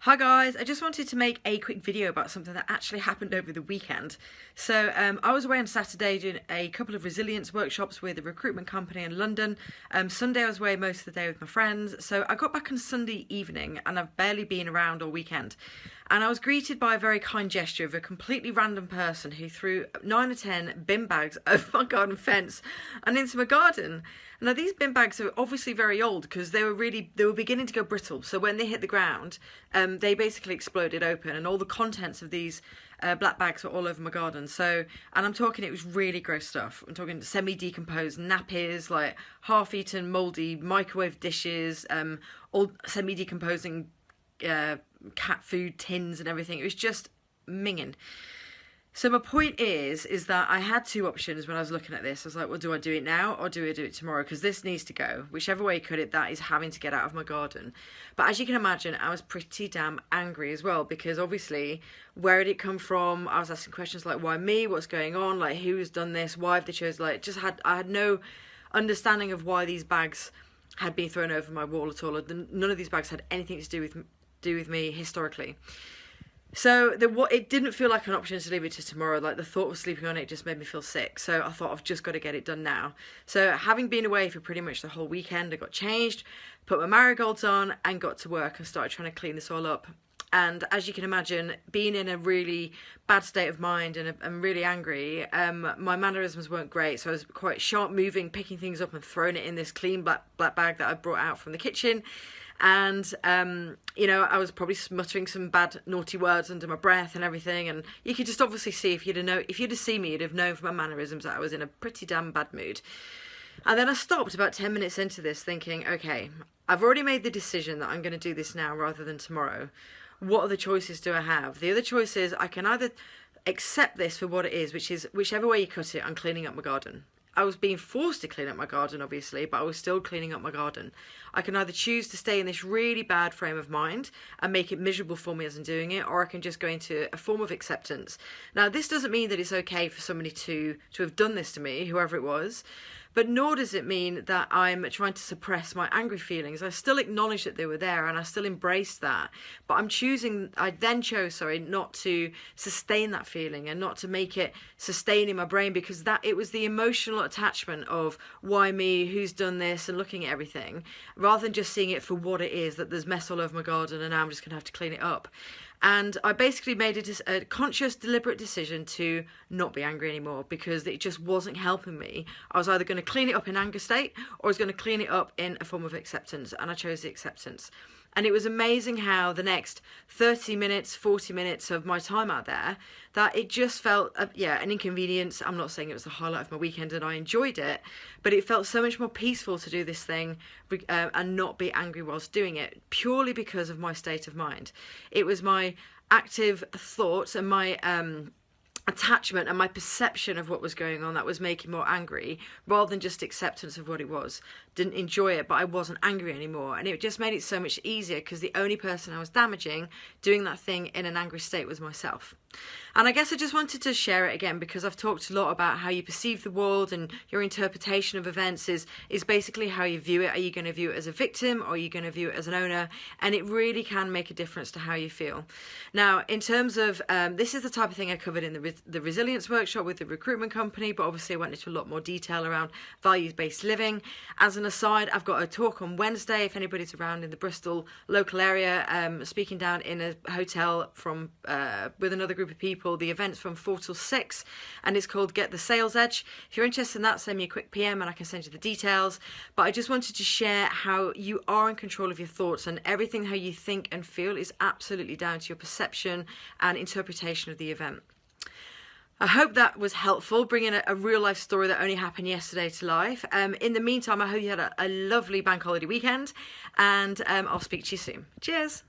Hi guys, I just wanted to make a quick video about something that actually happened over the weekend. So I was away on Saturday doing a couple of resilience workshops with a recruitment company in London. Sunday I was away most of the day with my friends. So I got back on Sunday evening and I've barely been around all weekend. And I was greeted by a very kind gesture of a completely random person who threw 9 or 10 bin bags over my garden fence and into my garden. Now these bin bags are obviously very old because they were beginning to go brittle. So when they hit the ground, they basically exploded open and all the contents of these black bags were all over my garden. So, and I'm talking, it was really gross stuff. I'm talking semi-decomposed nappies, like half-eaten, mouldy microwave dishes, all semi-decomposing cat food tins and everything. It was just minging. So my point is that I had two options when I was looking at this. I was like, well, do I do it now or do I do it tomorrow? Because this needs to go. Whichever way could it, that is having to get out of my garden. But as you can imagine, I was pretty damn angry as well, because obviously, where did it come from? I was asking questions like, why me? What's going on? Like, who's done this? Why have they chosen? Like, I had no understanding of why these bags had been thrown over my wall at all. None of these bags had anything to do with me historically. So it didn't feel like an option to leave it to tomorrow. Like, the thought of sleeping on it just made me feel sick. So I thought, I've just got to get it done now. So having been away for pretty much the whole weekend, I got changed, put my marigolds on and got to work and started trying to clean this all up. And as you can imagine, being in a really bad state of mind and really angry, my mannerisms weren't great. So I was quite sharp moving, picking things up and throwing it in this clean black bag that I brought out from the kitchen. And, I was probably muttering some bad, naughty words under my breath and everything. And you could just obviously see, if you'd have seen me, you'd have known from my mannerisms that I was in a pretty damn bad mood. And then I stopped about 10 minutes into this thinking, okay, I've already made the decision that I'm going to do this now rather than tomorrow. What other choices do I have? The other choice is I can either accept this for what it is, which is whichever way you cut it, I'm cleaning up my garden. I was being forced to clean up my garden, obviously, but I was still cleaning up my garden. I can either choose to stay in this really bad frame of mind and make it miserable for me as I'm doing it, or I can just go into a form of acceptance. Now, this doesn't mean that it's okay for somebody to have done this to me, whoever it was, but nor does it mean that I'm trying to suppress my angry feelings. I still acknowledge that they were there and I still embraced that. But I then chose, not to sustain that feeling and not to make it sustain in my brain, because it was the emotional attachment of why me, who's done this, and looking at everything, rather than just seeing it for what it is, that there's mess all over my garden and now I'm just going to have to clean it up. And I basically made a conscious, deliberate decision to not be angry anymore, because it just wasn't helping me. I was either going to clean it up in anger state or I was going to clean it up in a form of acceptance, and I chose the acceptance. And it was amazing how the next 30 minutes, 40 minutes of my time out there, that it just felt, an inconvenience. I'm not saying it was the highlight of my weekend and I enjoyed it, but it felt so much more peaceful to do this thing and not be angry whilst doing it, purely because of my state of mind. It was my active thoughts and my attachment and my perception of what was going on that was making me more angry, rather than just acceptance of what it was. Didn't enjoy it, but I wasn't angry anymore, and it just made it so much easier, because the only person I was damaging doing that thing in an angry state was myself. And I guess I just wanted to share it again, because I've talked a lot about how you perceive the world, and your interpretation of events is basically how you view it. Are you going to view it as a victim, or are you going to view it as an owner? And it really can make a difference to how you feel. Now, in terms of this is the type of thing I covered in the resilience workshop with the recruitment company, but obviously I went into a lot more detail around values-based living. As an aside, I've got a talk on Wednesday, if anybody's around in the Bristol local area, speaking down in a hotel with another group of people. The event's from 4 till 6 and it's called Get the Sales Edge. If you're interested in that, send me a quick PM and I can send you the details. But I just wanted to share how you are in control of your thoughts, and everything how you think and feel is absolutely down to your perception and interpretation of the event. I hope that was helpful, bringing a real life story that only happened yesterday to life. In the meantime, I hope you had a lovely bank holiday weekend, and I'll speak to you soon. Cheers.